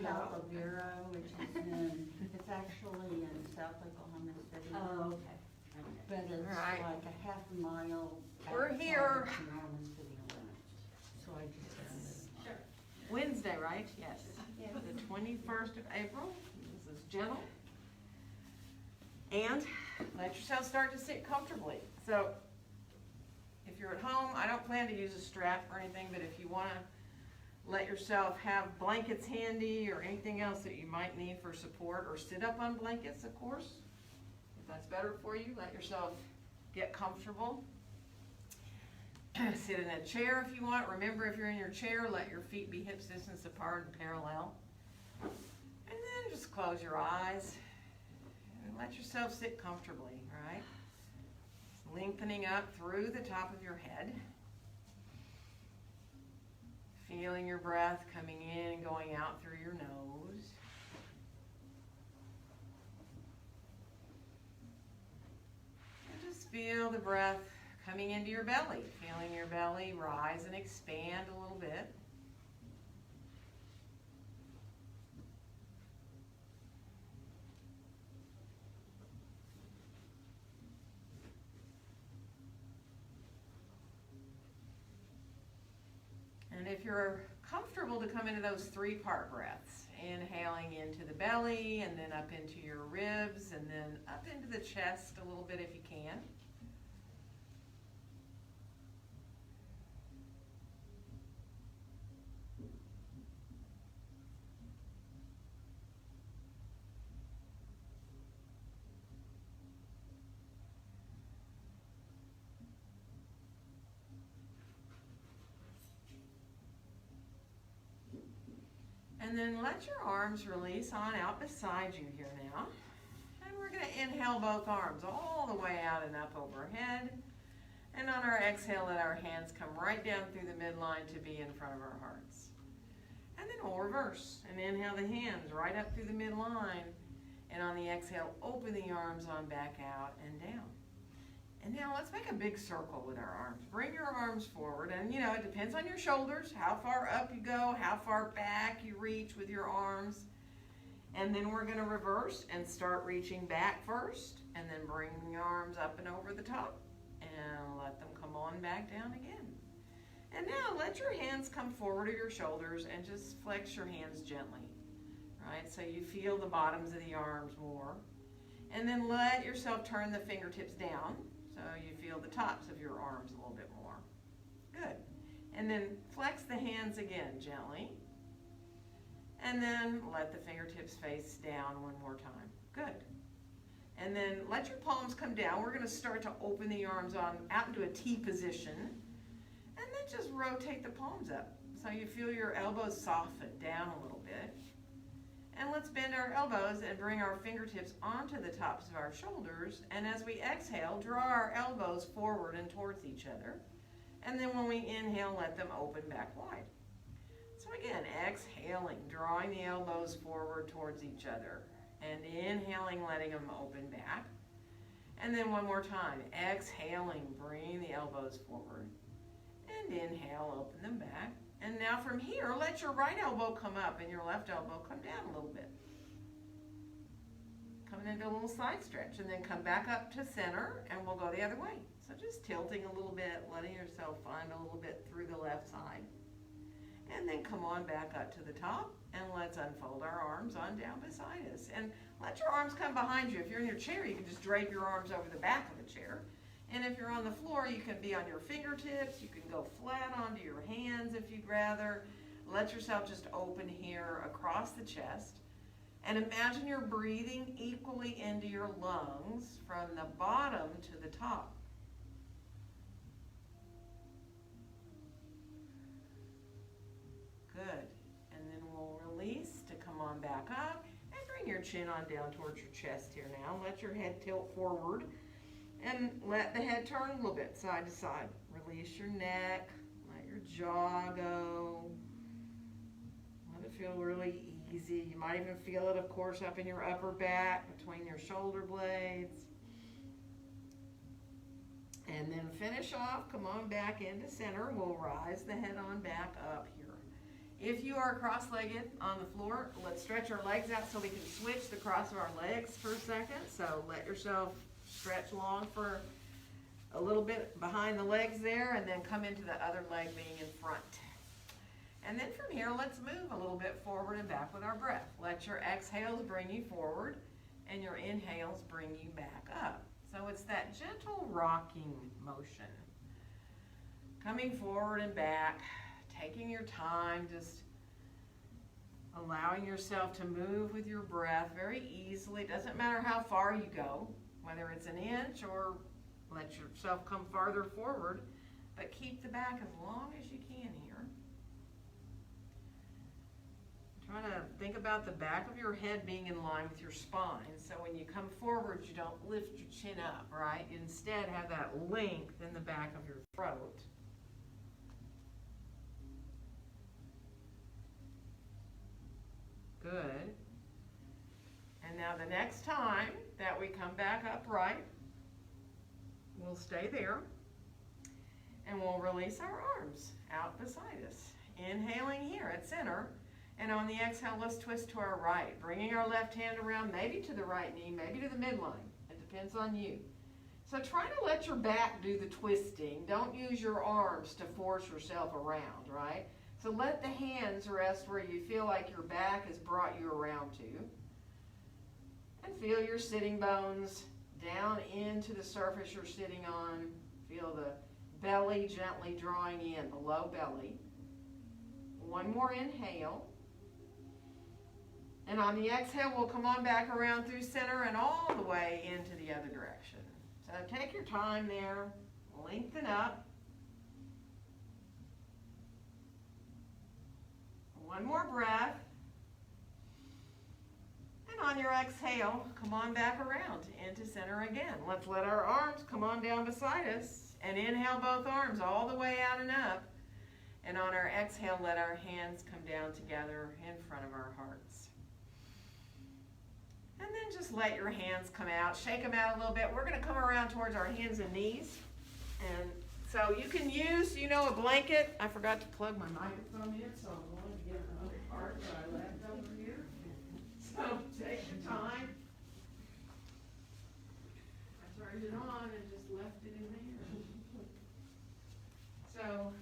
South of Vero, which is in, it's actually in South Oklahoma City. Oh, okay. But it's Right. like a half a mile. We're outside here. of Oklahoma City limits. So I just found it. Sure. Wednesday, right? Yes. Yes. The 21st of April. This is gentle. And let yourself start to sit comfortably. So if you're at home, I don't plan to use a strap or anything, but if you want to let yourself have blankets handy or anything else that you might need for support, or sit up on blankets, of course. If that's better for you, let yourself get comfortable. Sit in a chair if you want. Remember, if you're in your chair, let your feet be hips distance apart and parallel. And then just close your eyes and let yourself sit comfortably, right? Lengthening up through the top of your head. Feeling your breath coming in and going out through your nose. And just feel the breath coming into your belly. Feeling your belly rise and expand a little bit. And if you're comfortable to come into those 3-part breaths, inhaling into the belly and then up into your ribs and then up into the chest a little bit if you can. And then let your arms release on out beside you here now. And we're going to inhale both arms all the way out and up overhead. And on our exhale, let our hands come right down through the midline to be in front of our hearts. And then we'll reverse and inhale the hands right up through the midline. And on the exhale, open the arms on back out and down. And now let's make a big circle with our arms. Bring your arms forward, and you know, it depends on your shoulders, how far up you go, how far back you reach with your arms. And then we're going to reverse and start reaching back first, and then bring your arms up and over the top, and let them come on back down again. And now let your hands come forward to your shoulders and just flex your hands gently, right? So you feel the bottoms of the arms more. And then let yourself turn the fingertips down. So you feel the tops of your arms a little bit more. Good. And then flex the hands again gently. And then let the fingertips face down one more time. Good. And then let your palms come down. We're going to start to open the arms on out into a T position. And then just rotate the palms up. So you feel your elbows soften down a little bit. And let's bend our elbows and bring our fingertips onto the tops of our shoulders. And as we exhale, draw our elbows forward and towards each other. And then when we inhale, let them open back wide. So again, exhaling, drawing the elbows forward towards each other. And inhaling, letting them open back. And then one more time, exhaling, bring the elbows forward. And inhale, open them back. And now from here, let your right elbow come up and your left elbow come down a little bit. Coming into a little side stretch, and then come back up to center, and we'll go the other way. So just tilting a little bit, letting yourself find a little bit through the left side. And then come on back up to the top, and let's unfold our arms on down beside us. And let your arms come behind you. If you're in your chair, you can just drape your arms over the back of the chair. And if you're on the floor, you can be on your fingertips. You can go flat onto your hands if you'd rather. Let yourself just open here across the chest. And imagine you're breathing equally into your lungs from the bottom to the top. Good. And then we'll release to come on back up. And bring your chin on down towards your chest here now. Let your head tilt forward. And let the head turn a little bit side to side. Release your neck. Let your jaw go. Let it feel really easy. You might even feel it, of course, up in your upper back between your shoulder blades. And then finish off. Come on back into center. We'll rise the head on back up here. If you are cross-legged on the floor, let's stretch our legs out so we can switch the cross of our legs for a second. So let yourself stretch long for a little bit behind the legs there, and then come into the other leg being in front. And then from here, let's move a little bit forward and back with our breath. Let your exhales bring you forward, and your inhales bring you back up. So it's that gentle rocking motion. Coming forward and back, taking your time, just allowing yourself to move with your breath very easily. Doesn't matter how far you go, whether it's an inch or let yourself come farther forward, but keep the back as long as you can here. Try to think about the back of your head being in line with your spine. So when you come forward, you don't lift your chin up, right? You instead have that length in the back of your throat. Good. And now the next time that we come back upright, we'll stay there. And we'll release our arms out beside us. Inhaling here at center. And on the exhale, let's twist to our right, bringing our left hand around, maybe to the right knee, maybe to the midline. It depends on you. So try to let your back do the twisting. Don't use your arms to force yourself around, right? So let the hands rest where you feel like your back has brought you around to. And feel your sitting bones down into the surface you're sitting on. Feel the belly gently drawing in, below belly. One more inhale. And on the exhale, we'll come on back around through center and all the way into the other direction. So take your time there. Lengthen up. One more breath. And on your exhale, come on back around into center again. Let's let our arms come on down beside us. And inhale both arms all the way out and up. And on our exhale, let our hands come down together in front of our hearts. And then just let your hands come out. Shake them out a little bit. We're going to come around towards our hands and knees. And so you can use, a blanket. I forgot to plug my microphone in, so I'm going to get another part that I left over here. So take your time. I turned it on and just left it in there. So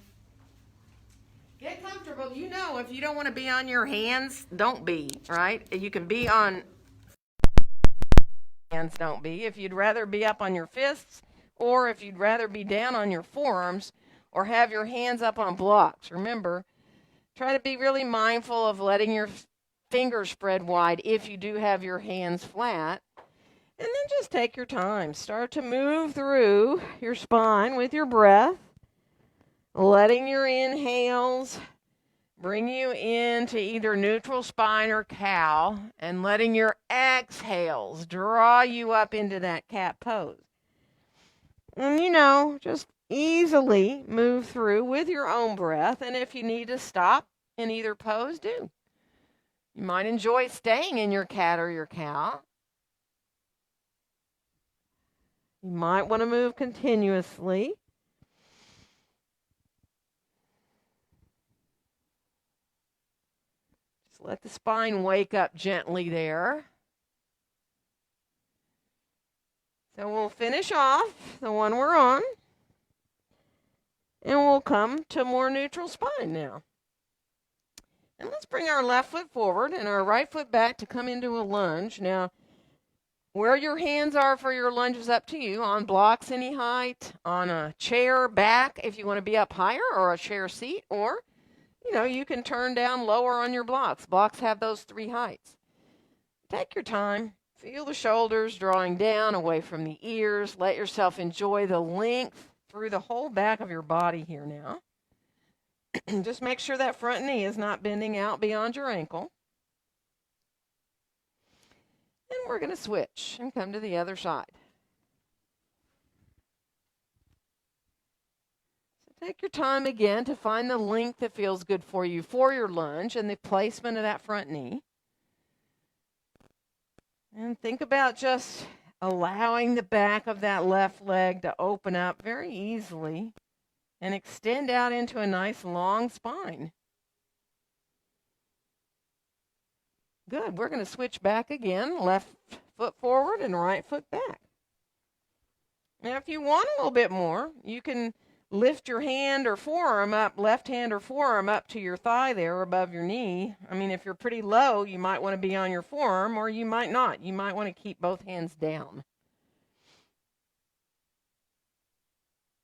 get comfortable. If you don't want to be on your hands, don't be, right? You can be on hands, don't be. If you'd rather be up on your fists, or if you'd rather be down on your forearms, or have your hands up on blocks. Remember, try to be really mindful of letting your fingers spread wide if you do have your hands flat. And then just take your time. Start to move through your spine with your breath, letting your inhales bring you into either neutral spine or cow, and letting your exhales draw you up into that cat pose. And just easily move through with your own breath, and if you need to stop in either pose, do. You might enjoy staying in your cat or your cow. You might want to move continuously. Let the spine wake up gently there. So we'll finish off the one we're on. And we'll come to more neutral spine now. And let's bring our left foot forward and our right foot back to come into a lunge. Now, where your hands are for your lunge is up to you. On blocks any height, on a chair back if you want to be up higher, or a chair seat, or you can turn down lower on your blocks. Blocks have those 3 heights. Take your time. Feel the shoulders drawing down away from the ears. Let yourself enjoy the length through the whole back of your body here now. Just make sure that front knee is not bending out beyond your ankle. And we're going to switch and come to the other side. Take your time again to find the length that feels good for you for your lunge and the placement of that front knee. And think about just allowing the back of that left leg to open up very easily and extend out into a nice long spine. Good. We're going to switch back again. Left foot forward and right foot back. Now, if you want a little bit more, you can lift your hand or forearm up, left hand or forearm up to your thigh there above your knee. I mean, if you're pretty low, you might want to be on your forearm, or you might not. You might want to keep both hands down.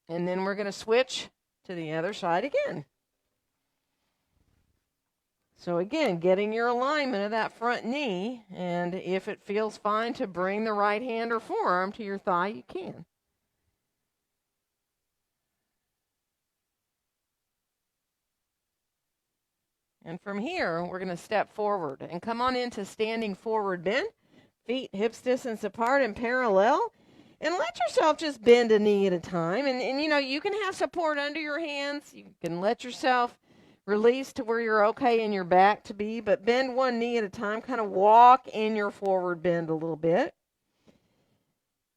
And then we're going to switch to the other side again. So again, getting your alignment of that front knee, and if it feels fine to bring the right hand or forearm to your thigh, you can. And from here, we're going to step forward and come on into standing forward bend. Feet hips distance apart and parallel. And let yourself just bend a knee at a time. And you know, you can have support under your hands. You can let yourself release to where you're okay in your back to be. But bend one knee at a time. Kind of walk in your forward bend a little bit.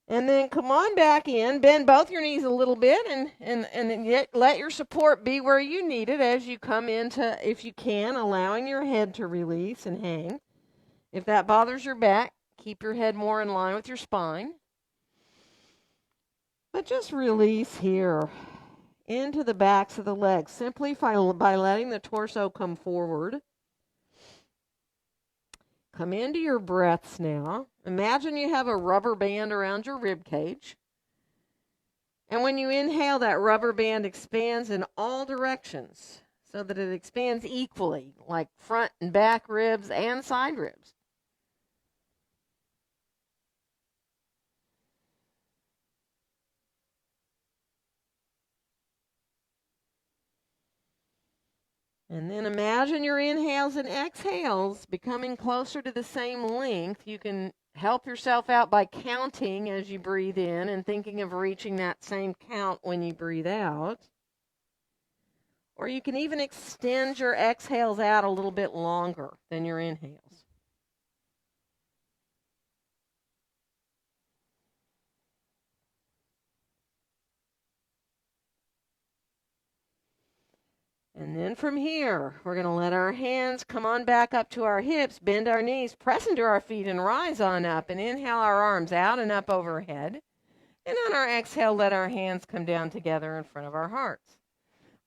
And then come on back in, bend both your knees a little bit, and yet let your support be where you need it as you come into, if you can, allowing your head to release and hang. If that bothers your back, keep your head more in line with your spine. But just release here into the backs of the legs, simply by letting the torso come forward. Come into your breaths now. Imagine you have a rubber band around your rib cage. And when you inhale, that rubber band expands in all directions so that it expands equally, like front and back ribs and side ribs. And then imagine your inhales and exhales becoming closer to the same length. You can help yourself out by counting as you breathe in and thinking of reaching that same count when you breathe out. Or you can even extend your exhales out a little bit longer than your inhales. And then from here, we're going to let our hands come on back up to our hips, bend our knees, press into our feet, and rise on up. And inhale our arms out and up overhead. And on our exhale, let our hands come down together in front of our hearts.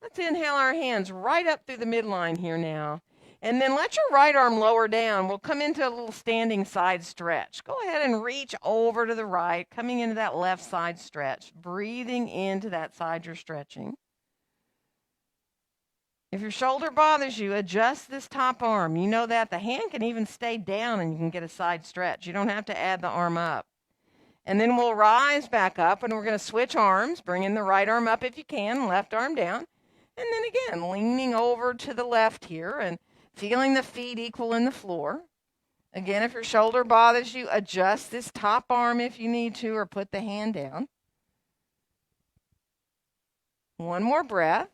Let's inhale our hands right up through the midline here now. And then let your right arm lower down. We'll come into a little standing side stretch. Go ahead and reach over to the right, coming into that left side stretch, breathing into that side you're stretching. If your shoulder bothers you, adjust this top arm. You know that the hand can even stay down and you can get a side stretch. You don't have to add the arm up. And then we'll rise back up and we're going to switch arms. Bring in the right arm up if you can, left arm down. And then again, leaning over to the left here and feeling the feet equal in the floor. Again, if your shoulder bothers you, adjust this top arm if you need to or put the hand down. One more breath.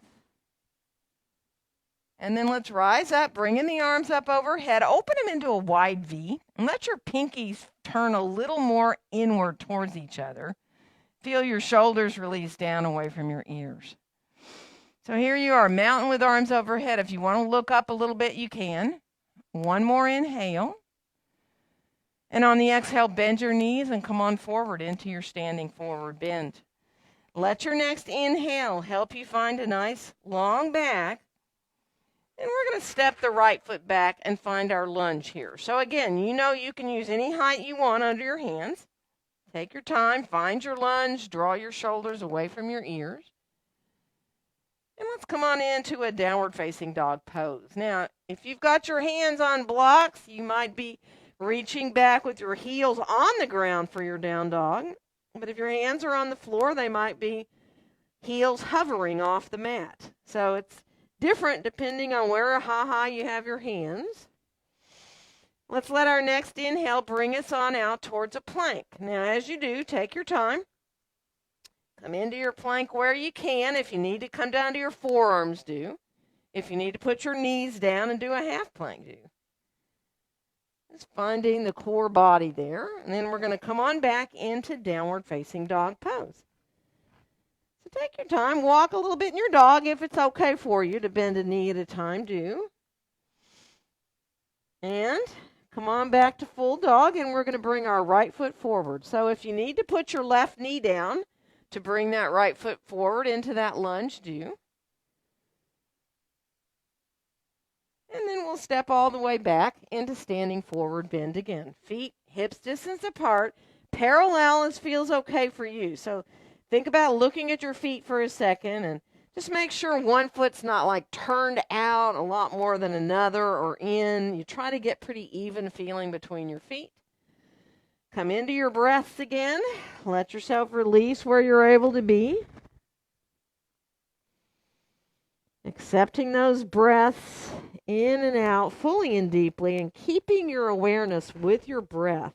And then let's rise up, bringing the arms up overhead, open them into a wide V, and let your pinkies turn a little more inward towards each other. Feel your shoulders release down away from your ears. So here you are, mountain with arms overhead. If you want to look up a little bit, you can. One more inhale. And on the exhale, bend your knees and come on forward into your standing forward bend. Let your next inhale help you find a nice long back. And we're going to step the right foot back and find our lunge here. So again, you know you can use any height you want under your hands. Take your time, find your lunge, draw your shoulders away from your ears. And let's come on into a downward facing dog pose. Now, if you've got your hands on blocks, you might be reaching back with your heels on the ground for your down dog. But if your hands are on the floor, they might be heels hovering off the mat. So it's different depending on where how high you have your hands. Let's let our next inhale bring us on out towards a plank. Now, as you do, take your time. Come into your plank where you can. If you need to come down to your forearms, do. If you need to put your knees down and do a half plank, do. Just finding the core body there. And then we're going to come on back into downward facing dog pose. So take your time, walk a little bit in your dog if it's okay for you to bend a knee at a time, do. And come on back to full dog, and we're going to bring our right foot forward. So if you need to put your left knee down to bring that right foot forward into that lunge, do. And then we'll step all the way back into standing forward bend again. Feet, hips distance apart, parallel as feels okay for you. So think about looking at your feet for a second and just make sure one foot's not like turned out a lot more than another or in. You try to get pretty even feeling between your feet. Come into your breaths again. Let yourself release where you're able to be. Accepting those breaths in and out fully and deeply and keeping your awareness with your breath.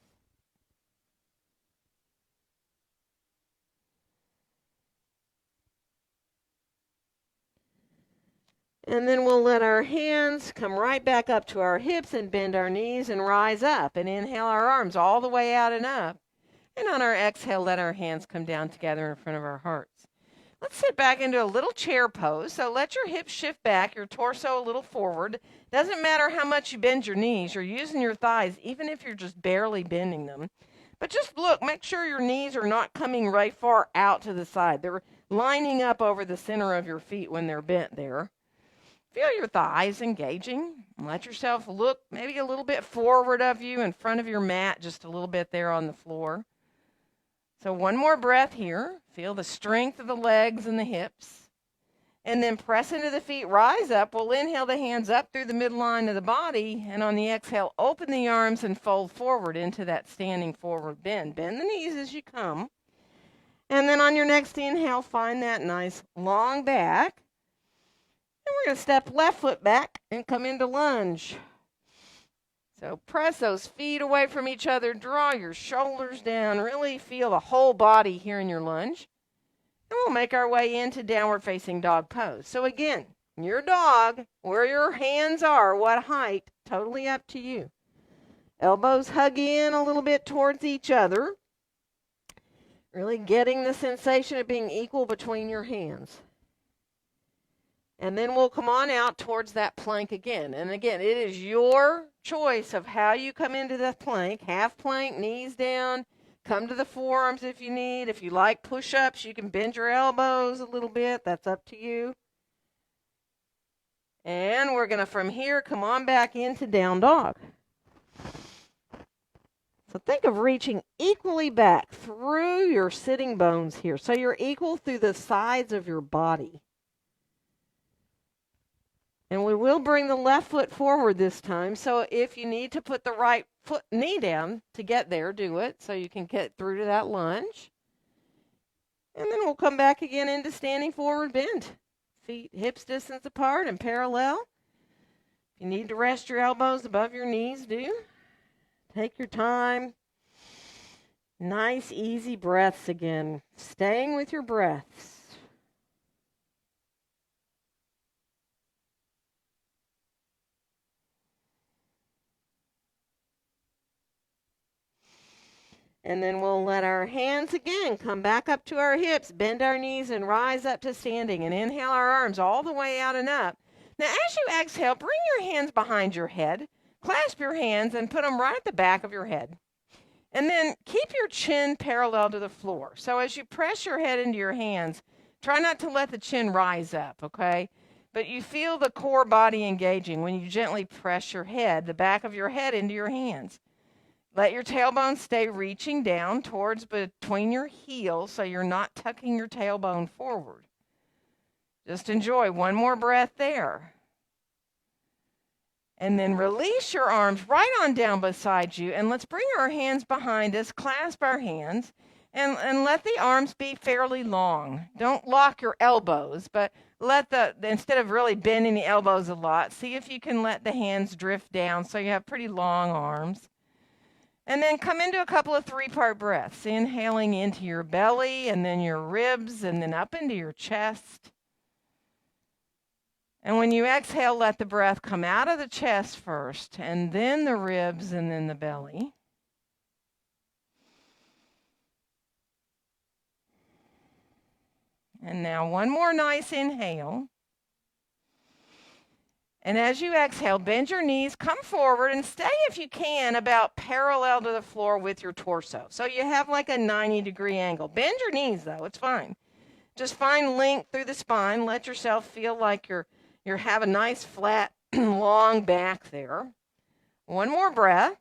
And then we'll let our hands come right back up to our hips and bend our knees and rise up. And inhale our arms all the way out and up. And on our exhale, let our hands come down together in front of our hearts. Let's sit back into a little chair pose. So let your hips shift back, your torso a little forward. Doesn't matter how much you bend your knees. You're using your thighs, even if you're just barely bending them. But just look, make sure your knees are not coming right far out to the side. They're lining up over the center of your feet when they're bent there. Feel your thighs engaging. Let yourself look maybe a little bit forward of you in front of your mat, just a little bit there on the floor. So one more breath here. Feel the strength of the legs and the hips. And then press into the feet, rise up. We'll inhale the hands up through the midline of the body. And on the exhale, open the arms and fold forward into that standing forward bend. Bend the knees as you come. And then on your next inhale, find that nice long back. And we're going to step left foot back and come into lunge. So press those feet away from each other. Draw your shoulders down. Really feel the whole body here in your lunge. And we'll make our way into downward facing dog pose. So again, your dog, where your hands are, what height, totally up to you. Elbows hug in a little bit towards each other. Really getting the sensation of being equal between your hands. And then we'll come on out towards that plank again. And again, it is your choice of how you come into the plank. Half plank, knees down. Come to the forearms if you need. If you like push-ups, you can bend your elbows a little bit. That's up to you. And we're going to, from here, come on back into down dog. So think of reaching equally back through your sitting bones here. So you're equal through the sides of your body. And we will bring the left foot forward this time. So if you need to put the right knee down to get there, do it so you can get through to that lunge. And then we'll come back again into standing forward bend. Feet hips distance apart and parallel. If you need to rest your elbows above your knees, do. Take your time. Nice, easy breaths again. Staying with your breaths. And then we'll let our hands again come back up to our hips, bend our knees, and rise up to standing. And inhale our arms all the way out and up. Now, as you exhale, bring your hands behind your head. Clasp your hands and put them right at the back of your head. And then keep your chin parallel to the floor. So as you press your head into your hands, try not to let the chin rise up, okay? But you feel the core body engaging when you gently press your head, the back of your head, into your hands. Let your tailbone stay reaching down towards between your heels so you're not tucking your tailbone forward. Just enjoy one more breath there. And then release your arms right on down beside you. And let's bring our hands behind us, clasp our hands, and let the arms be fairly long. Don't lock your elbows, but instead of really bending the elbows a lot, see if you can let the hands drift down so you have pretty long arms. And then come into a couple of three-part breaths, inhaling into your belly and then your ribs and then up into your chest. And when you exhale, let the breath come out of the chest first and then the ribs and then the belly. And now one more nice inhale. And as you exhale, bend your knees, come forward, and stay, if you can, about parallel to the floor with your torso. So you have like a 90-degree angle. Bend your knees, though. It's fine. Just find length through the spine. Let yourself feel like you have a nice, flat, long back there. One more breath.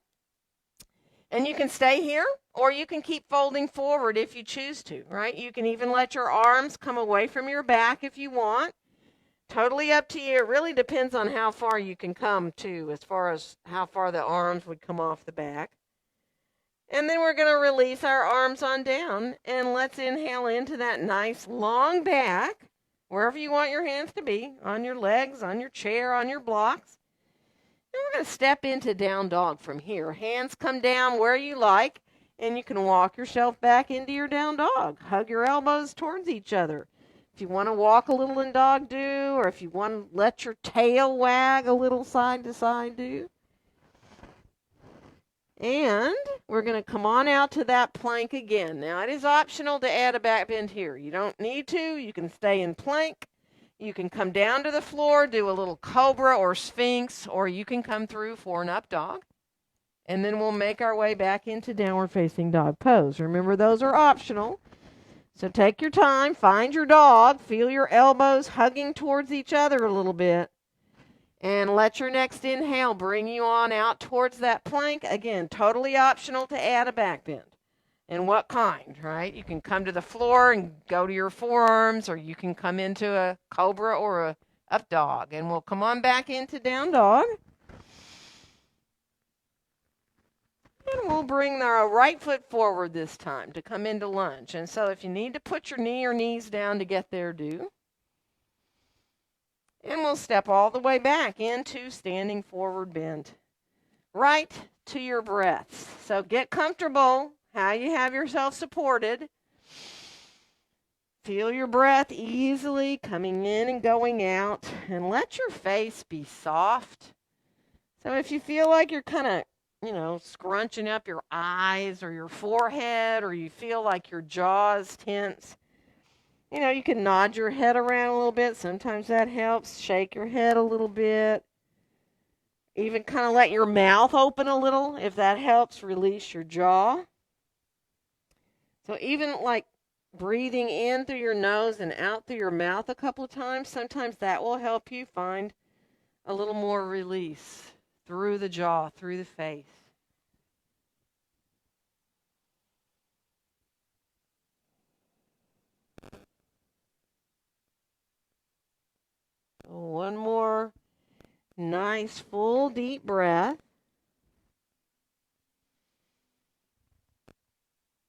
And you can stay here, or you can keep folding forward if you choose to, right? You can even let your arms come away from your back if you want. Totally up to you. It really depends on how far you can come, too, as far as how far the arms would come off the back. And then we're going to release our arms on down, and let's inhale into that nice long back, wherever you want your hands to be, on your legs, on your chair, on your blocks. And we're going to step into down dog from here. Hands come down where you like, and you can walk yourself back into your down dog. Hug your elbows towards each other. If you want to walk a little in dog, do, or if you want to let your tail wag a little side to side, do. And we're going to come on out to that plank again. Now, it is optional to add a back bend here. You don't need to. You can stay in plank. You can come down to the floor, do a little cobra or sphinx, or you can come through for an up dog. And then we'll make our way back into downward facing dog pose. Remember, those are optional. So take your time, find your dog, feel your elbows hugging towards each other a little bit, and let your next inhale bring you on out towards that plank. Again, totally optional to add a back bend. And what kind, right? You can come to the floor and go to your forearms, or you can come into a cobra or a up dog. And we'll come on back into down dog. And we'll bring our right foot forward this time to come into lunge. And so if you need to put your knee or knees down to get there, do. And we'll step all the way back into standing forward bend. Right to your breaths. So get comfortable how you have yourself supported. Feel your breath easily coming in and going out. And let your face be soft. So if you feel like you're kind of scrunching up your eyes or your forehead, or you feel like your jaw is tense, you can nod your head around a little bit. Sometimes that helps. Shake your head a little bit. Even kind of let your mouth open a little. If that helps, release your jaw. So even like breathing in through your nose and out through your mouth a couple of times, sometimes that will help you find a little more release through the jaw, through the face. One more nice, full, deep breath.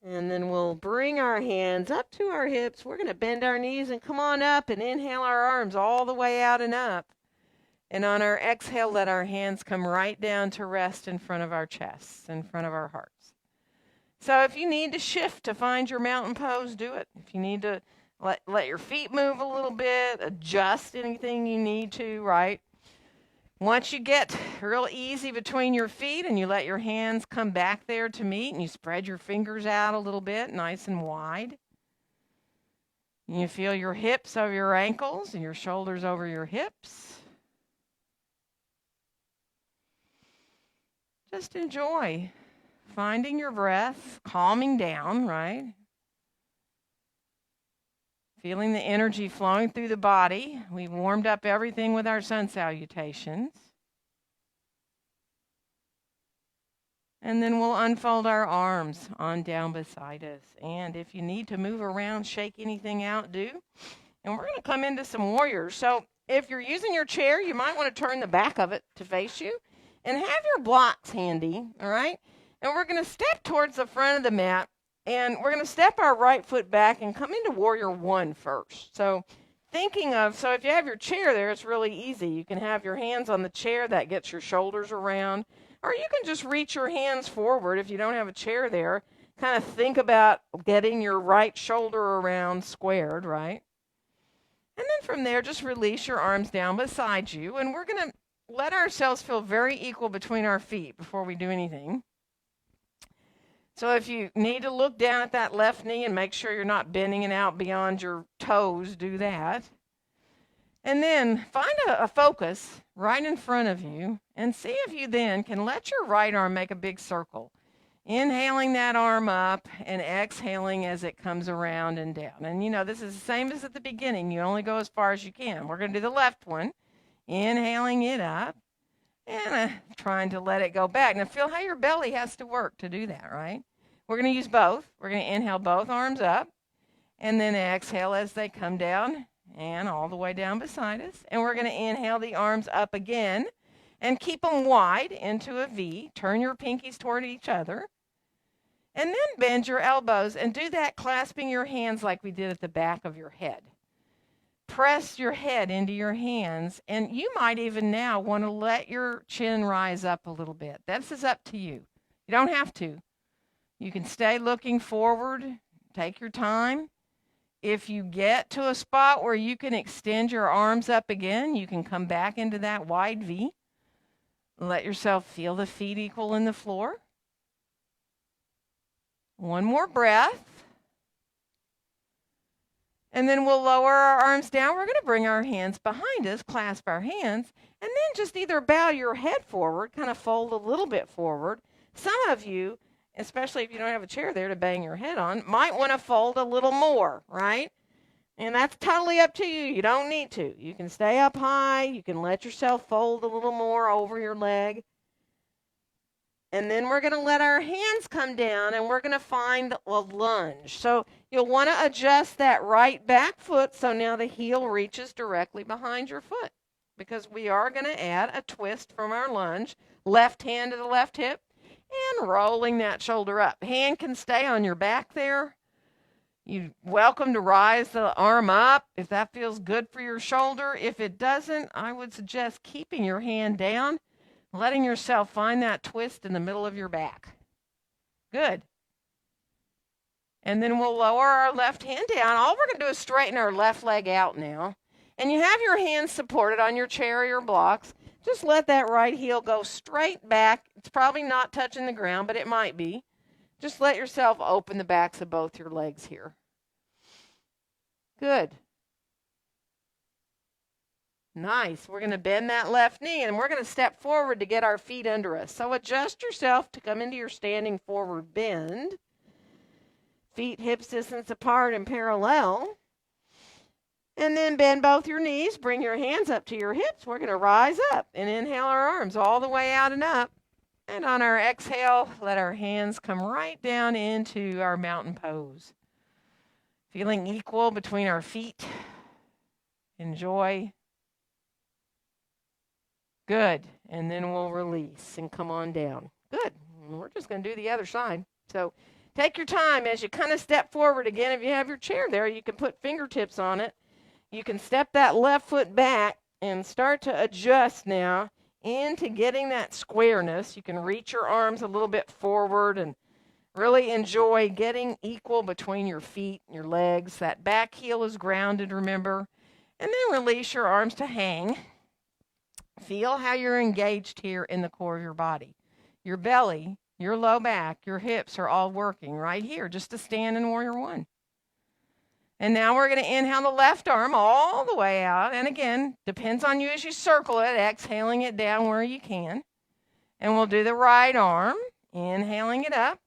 And then we'll bring our hands up to our hips. We're going to bend our knees and come on up and inhale our arms all the way out and up. And on our exhale, let our hands come right down to rest in front of our chests, in front of our hearts. So if you need to shift to find your mountain pose, do it. If you need to let your feet move a little bit, adjust anything you need to, right? Once you get real easy between your feet and you let your hands come back there to meet, and you spread your fingers out a little bit, nice and wide. You feel your hips over your ankles and your shoulders over your hips. Just enjoy finding your breath, calming down, right? Feeling the energy flowing through the body. We've warmed up everything with our sun salutations. And then we'll unfold our arms on down beside us. And if you need to move around, shake anything out, do. And we're going to come into some warriors. So if you're using your chair, you might want to turn the back of it to face you. And have your blocks handy, all right? And we're going to step towards the front of the mat. And we're going to step our right foot back and come into Warrior 1 first. So if you have your chair there, it's really easy. You can have your hands on the chair. That gets your shoulders around. Or you can just reach your hands forward if you don't have a chair there. Kind of think about getting your right shoulder around squared, right? And then from there, just release your arms down beside you. And we're going to let ourselves feel very equal between our feet before we do anything. So if you need to look down at that left knee and make sure you're not bending it out beyond your toes, do that. And then find a focus right in front of you and see if you then can let your right arm make a big circle. Inhaling that arm up and exhaling as it comes around and down. And this is the same as at the beginning. You only go as far as you can. We're going to do the left one. Inhaling it up and trying to let it go back. Now feel how your belly has to work to do that, right? We're going to use both. We're going to inhale both arms up and then exhale as they come down and all the way down beside us. And we're going to inhale the arms up again and keep them wide into a V. Turn your pinkies toward each other. And then bend your elbows and do that clasping your hands like we did at the back of your head. Press your head into your hands, and you might even now want to let your chin rise up a little bit. This is up to you. You don't have to. You can stay looking forward. Take your time. If you get to a spot where you can extend your arms up again, you can come back into that wide V. Let yourself feel the feet equal in the floor. One more breath. And then we'll lower our arms down. We're going to bring our hands behind us, clasp our hands, and then just either bow your head forward, kind of fold a little bit forward. Some of you, especially if you don't have a chair there to bang your head on, might want to fold a little more, right? And that's totally up to you. You don't need to. You can stay up high. You can let yourself fold a little more over your leg. And then we're going to let our hands come down, and we're going to find a lunge. So you'll want to adjust that right back foot so now the heel reaches directly behind your foot, because we are going to add a twist from our lunge. Left hand to the left hip and rolling that shoulder up. Hand can stay on your back there. You're welcome to rise the arm up if that feels good for your shoulder. If it doesn't, I would suggest keeping your hand down, letting yourself find that twist in the middle of your back. Good. And then we'll lower our left hand down. All we're going to do is straighten our left leg out now. And you have your hands supported on your chair or your blocks. Just let that right heel go straight back. It's probably not touching the ground, but it might be. Just let yourself open the backs of both your legs here. Good. Nice. We're going to bend that left knee, and we're going to step forward to get our feet under us. So adjust yourself to come into your standing forward bend. Feet hips distance apart and parallel. And then bend both your knees. Bring your hands up to your hips. We're going to rise up and inhale our arms all the way out and up. And on our exhale, let our hands come right down into our mountain pose. Feeling equal between our feet. Enjoy. Good. And then we'll release and come on down. Good. And we're just going to do the other side. So take your time as you kind of step forward again. If you have your chair there, you can put fingertips on it. You can step that left foot back and start to adjust now into getting that squareness. You can reach your arms a little bit forward and really enjoy getting equal between your feet and your legs. That back heel is grounded, remember. And then release your arms to hang. Feel how you're engaged here in the core of your body. Your belly, your low back, your hips are all working right here just to stand in Warrior One. And now we're going to inhale the left arm all the way out. And again, depends on you as you circle it, exhaling it down where you can. And we'll do the right arm, inhaling it up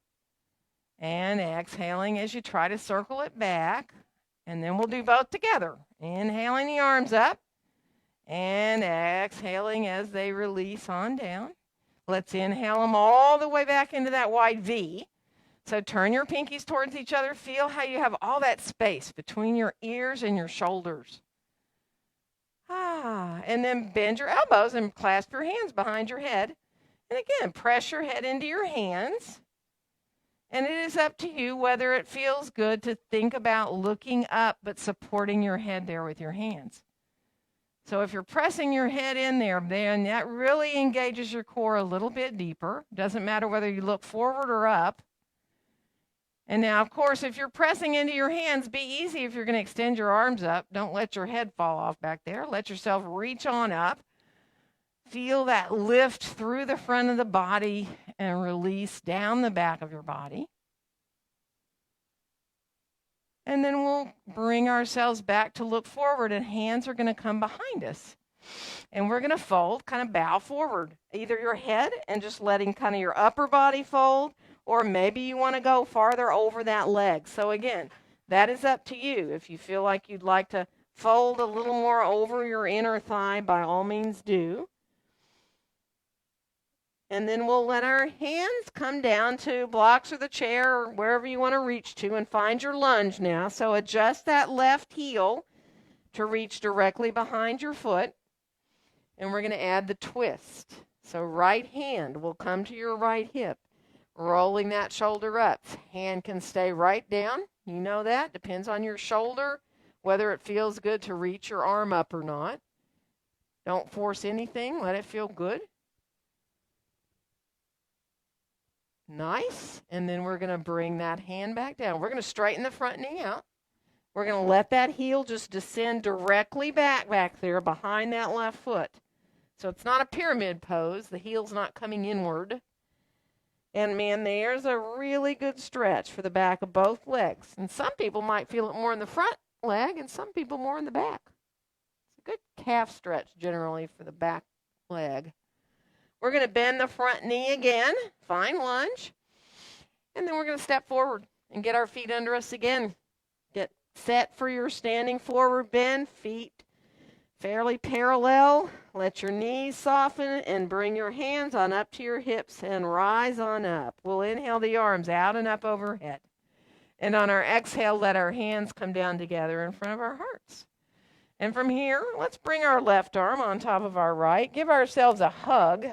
and exhaling as you try to circle it back. And then we'll do both together. Inhaling the arms up and exhaling as they release on down. Let's inhale them all the way back into that wide V. So turn your pinkies towards each other. Feel how you have all that space between your ears and your shoulders. And then bend your elbows and clasp your hands behind your head. And again, press your head into your hands. And it is up to you whether it feels good to think about looking up but supporting your head there with your hands. So if you're pressing your head in there, then that really engages your core a little bit deeper. Doesn't matter whether you look forward or up. And now, of course, if you're pressing into your hands, be easy if you're going to extend your arms up. Don't let your head fall off back there. Let yourself reach on up. Feel that lift through the front of the body and release down the back of your body. And then we'll bring ourselves back to look forward, and hands are going to come behind us. And we're going to fold, kind of bow forward, either your head and just letting kind of your upper body fold, or maybe you want to go farther over that leg. So again, that is up to you. If you feel like you'd like to fold a little more over your inner thigh, by all means do. And then we'll let our hands come down to blocks or the chair or wherever you want to reach to, and find your lunge now. So adjust that left heel to reach directly behind your foot. And we're going to add the twist. So right hand will come to your right hip, rolling that shoulder up. Hand can stay right down. You know that. Depends on your shoulder, whether it feels good to reach your arm up or not. Don't force anything. Let it feel good. Nice. And then we're going to bring that hand back down. We're going to straighten the front knee out. We're going to let that heel just descend directly back there behind that left foot. So it's not a pyramid pose. The heel's not coming inward. And man, there's a really good stretch for the back of both legs. And some people might feel it more in the front leg and some people more in the back. It's a good calf stretch generally for the back leg. We're going to bend the front knee again. Fine lunge. And then we're going to step forward and get our feet under us again. Get set for your standing forward bend. Feet fairly parallel. Let your knees soften and bring your hands on up to your hips and rise on up. We'll inhale the arms out and up overhead. And on our exhale, let our hands come down together in front of our hearts. And from here, let's bring our left arm on top of our right. Give ourselves a hug.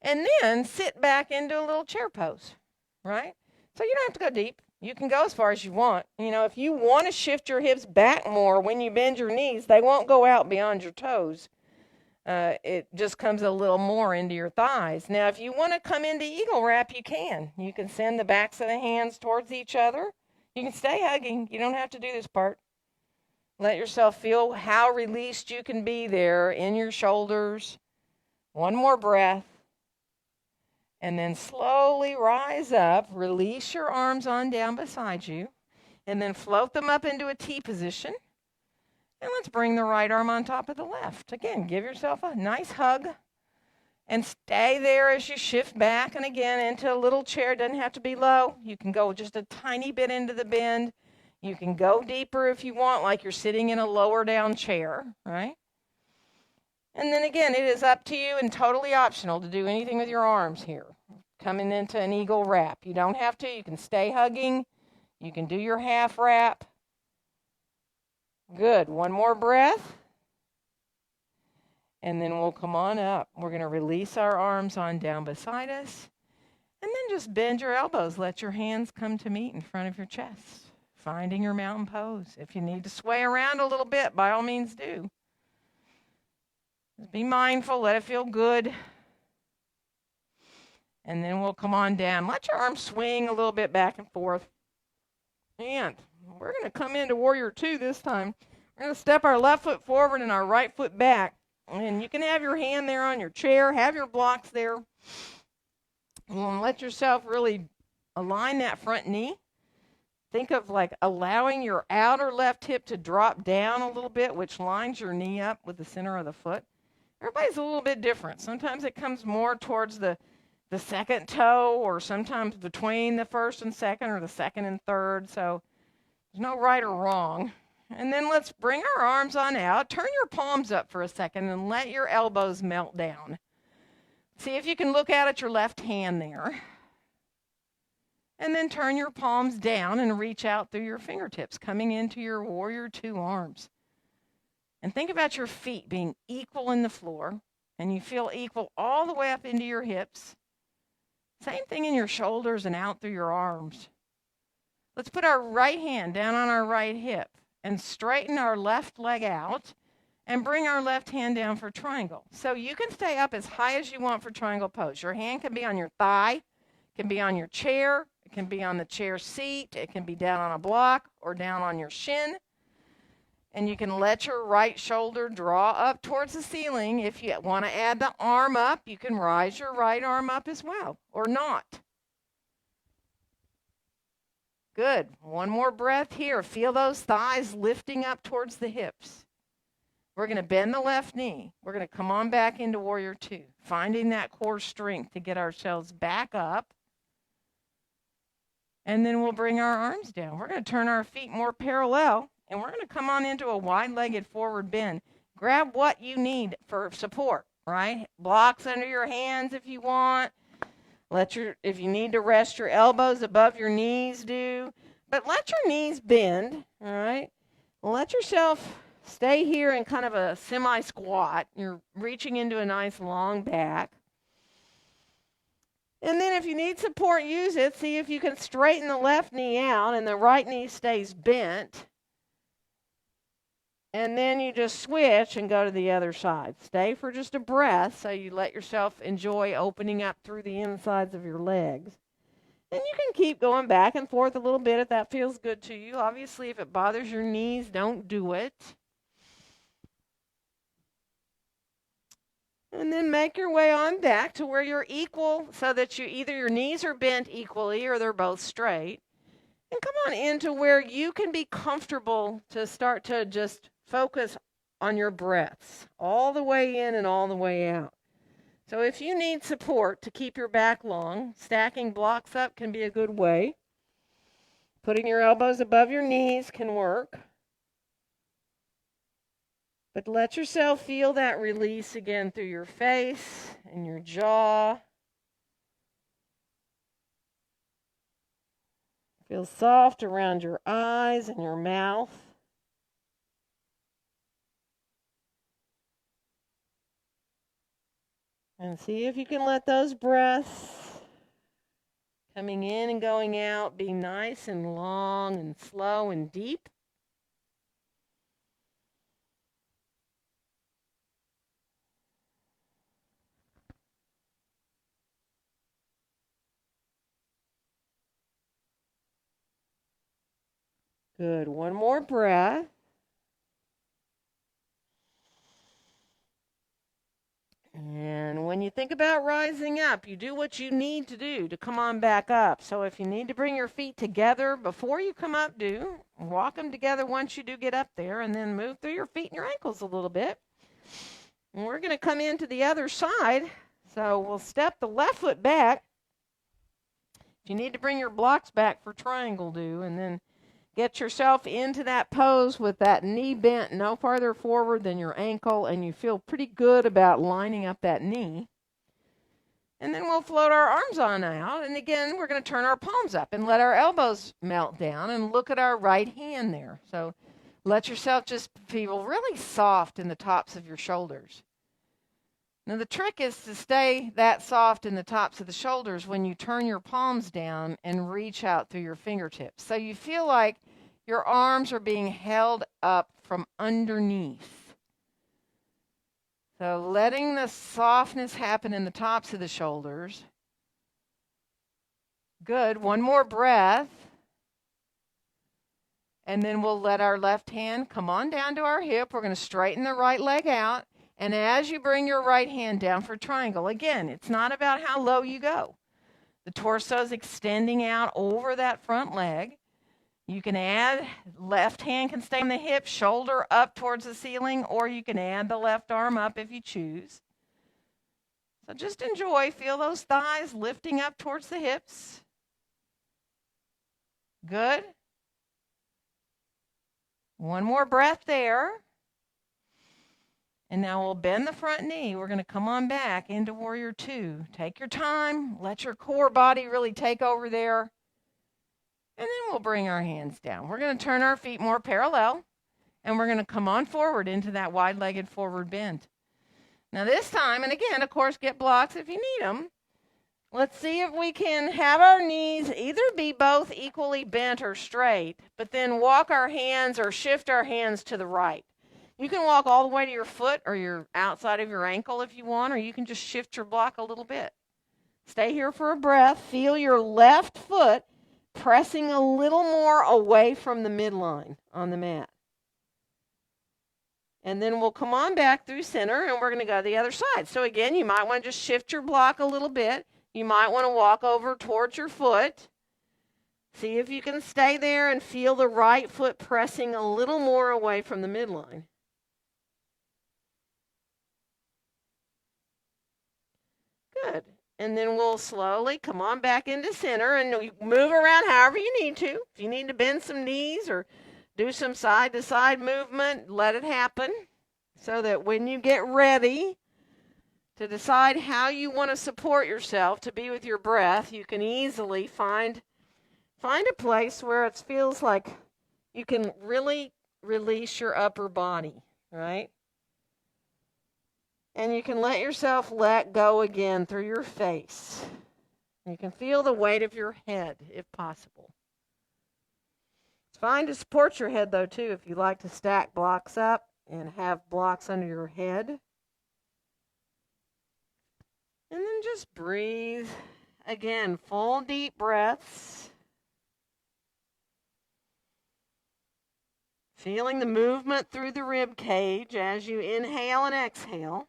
And then sit back into a little chair pose, right? So you don't have to go deep. You can go as far as you want. You know, if you want to shift your hips back more when you bend your knees, they won't go out beyond your toes. It just comes a little more into your thighs. Now, if you want to come into eagle wrap, you can. You can send the backs of the hands towards each other. You can stay hugging. You don't have to do this part. Let yourself feel how released you can be there in your shoulders. One more breath. And then slowly rise up, release your arms on down beside you, and then float them up into a T position. And let's bring the right arm on top of the left. Again, give yourself a nice hug and stay there as you shift back and again into a little chair. It doesn't have to be low. You can go just a tiny bit into the bend. You can go deeper if you want, like you're sitting in a lower down chair, right? And then again, it is up to you and totally optional to do anything with your arms here. Coming into an eagle wrap. You don't have to. You can stay hugging. You can do your half wrap. Good. One more breath. And then we'll come on up. We're going to release our arms on down beside us. And then just bend your elbows. Let your hands come to meet in front of your chest. Finding your mountain pose. If you need to sway around a little bit, by all means do. Just be mindful, let it feel good. And then we'll come on down. Let your arms swing a little bit back and forth. And we're going to come into Warrior 2 this time. We're going to step our left foot forward and our right foot back. And you can have your hand there on your chair. Have your blocks there. And let yourself really align that front knee. Think of like allowing your outer left hip to drop down a little bit, which lines your knee up with the center of the foot. Everybody's a little bit different. Sometimes it comes more towards the second toe, or sometimes between the first and second, or the second and third. So there's no right or wrong. And then let's bring our arms on out. Turn your palms up for a second and let your elbows melt down. See if you can look out at your left hand there. And then turn your palms down and reach out through your fingertips, coming into your Warrior 2 arms. And think about your feet being equal in the floor, and you feel equal all the way up into your hips. Same thing in your shoulders and out through your arms. Let's put our right hand down on our right hip and straighten our left leg out and bring our left hand down for triangle. So you can stay up as high as you want for triangle pose. Your hand can be on your thigh, it can be on your chair, it can be on the chair seat, it can be down on a block or down on your shin. And you can let your right shoulder draw up towards the ceiling. If you want to add the arm up, you can rise your right arm up as well, or not. Good. One more breath here. Feel those thighs lifting up towards the hips. We're going to bend the left knee. We're going to come on back into Warrior Two, finding that core strength to get ourselves back up. And then we'll bring our arms down. We're going to turn our feet more parallel, and we're going to come on into a wide-legged forward bend. Grab what you need for support, right? Blocks under your hands if you want. If you need to rest your elbows above your knees, do. But let your knees bend, all right? Let yourself stay here in kind of a semi-squat. You're reaching into a nice long back. And then if you need support, use it. See if you can straighten the left knee out and the right knee stays bent. And then you just switch and go to the other side. Stay for just a breath so you let yourself enjoy opening up through the insides of your legs. And you can keep going back and forth a little bit if that feels good to you. Obviously, if it bothers your knees, don't do it. And then make your way on back to where you're equal so that either your knees are bent equally or they're both straight. And come on into where you can be comfortable to start to just focus on your breaths all the way in and all the way out. So if you need support to keep your back long, stacking blocks up can be a good way. Putting your elbows above your knees can work. But let yourself feel that release again through your face and your jaw. Feel soft around your eyes and your mouth. And see if you can let those breaths coming in and going out be nice and long and slow and deep. Good. One more breath. And when you think about rising up, you do what you need to do to come on back up. So if you need to bring your feet together before you come up, do. Walk them together once you do get up there, and then move through your feet and your ankles a little bit. And we're going to come into the other side. So we'll step the left foot back. If you need to bring your blocks back for triangle, do. And then get yourself into that pose with that knee bent no farther forward than your ankle, and you feel pretty good about lining up that knee. And then we'll float our arms on out, and again, we're going to turn our palms up and let our elbows melt down and look at our right hand there. So let yourself just feel really soft in the tops of your shoulders. Now, the trick is to stay that soft in the tops of the shoulders when you turn your palms down and reach out through your fingertips. So you feel like your arms are being held up from underneath. So letting the softness happen in the tops of the shoulders. Good. One more breath. And then we'll let our left hand come on down to our hip. We're going to straighten the right leg out. And as you bring your right hand down for triangle, again, it's not about how low you go. The torso is extending out over that front leg. You can add, left hand can stay on the hip, shoulder up towards the ceiling, or you can add the left arm up if you choose. So just enjoy, feel those thighs lifting up towards the hips. Good. One more breath there. And now we'll bend the front knee. We're going to come on back into Warrior Two. Take your time. Let your core body really take over there. And then we'll bring our hands down. We're going to turn our feet more parallel. And we're going to come on forward into that wide-legged forward bend. Now this time, and again, of course, get blocks if you need them. Let's see if we can have our knees either be both equally bent or straight, but then walk our hands or shift our hands to the right. You can walk all the way to your foot or your outside of your ankle if you want, or you can just shift your block a little bit. Stay here for a breath. Feel your left foot pressing a little more away from the midline on the mat. And then we'll come on back through center, and we're going to go to the other side. So again, you might want to just shift your block a little bit. You might want to walk over towards your foot. See if you can stay there and feel the right foot pressing a little more away from the midline. Good. And then we'll slowly come on back into center and move around however you need to. If you need to bend some knees or do some side-to-side movement, let it happen so that when you get ready to decide how you want to support yourself to be with your breath, you can easily find a place where it feels like you can really release your upper body, right? And you can let yourself let go again through your face. You can feel the weight of your head, if possible. It's fine to support your head, though, too, if you like to stack blocks up and have blocks under your head. And then just breathe. Again, full deep breaths. Feeling the movement through the rib cage as you inhale and exhale.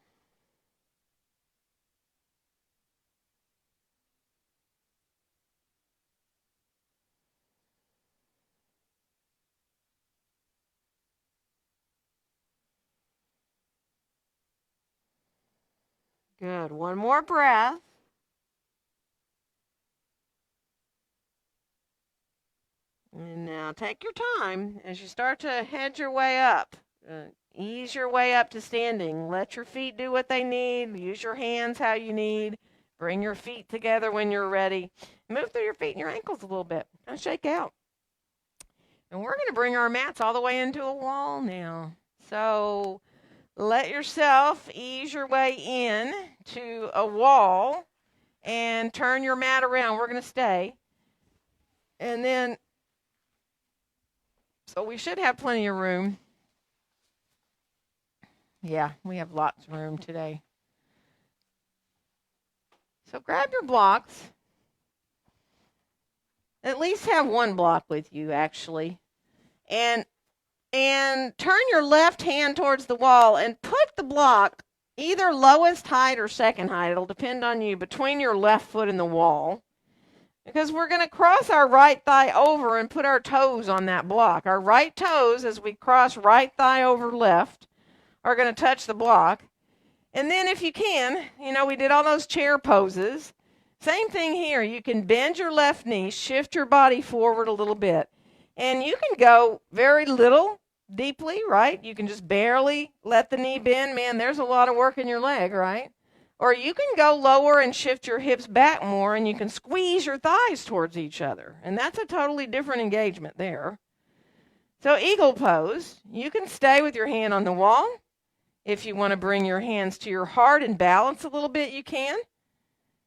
Good. One more breath. And now take your time as you start to head your way up. Ease your way up to standing. Let your feet do what they need. Use your hands how you need. Bring your feet together when you're ready. Move through your feet and your ankles a little bit. And shake out. And we're going to bring our mats all the way into a wall now. So let yourself ease your way in to a wall and turn your mat around. We're going to stay. And then, so we should have plenty of room. Yeah, we have lots of room today. So grab your blocks. At least have one block with you, actually. And turn your left hand towards the wall and put the block either lowest height or second height. It'll depend on you, between your left foot and the wall. Because we're going to cross our right thigh over and put our toes on that block. Our right toes, as we cross right thigh over left, are going to touch the block. And then if you can, we did all those chair poses. Same thing here. You can bend your left knee, shift your body forward a little bit. And you can go very little deeply, right? You can just barely let the knee bend. Man, there's a lot of work in your leg, right? Or you can go lower and shift your hips back more, and you can squeeze your thighs towards each other. And that's a totally different engagement there. So eagle pose, you can stay with your hand on the wall. If you want to bring your hands to your heart and balance a little bit, you can.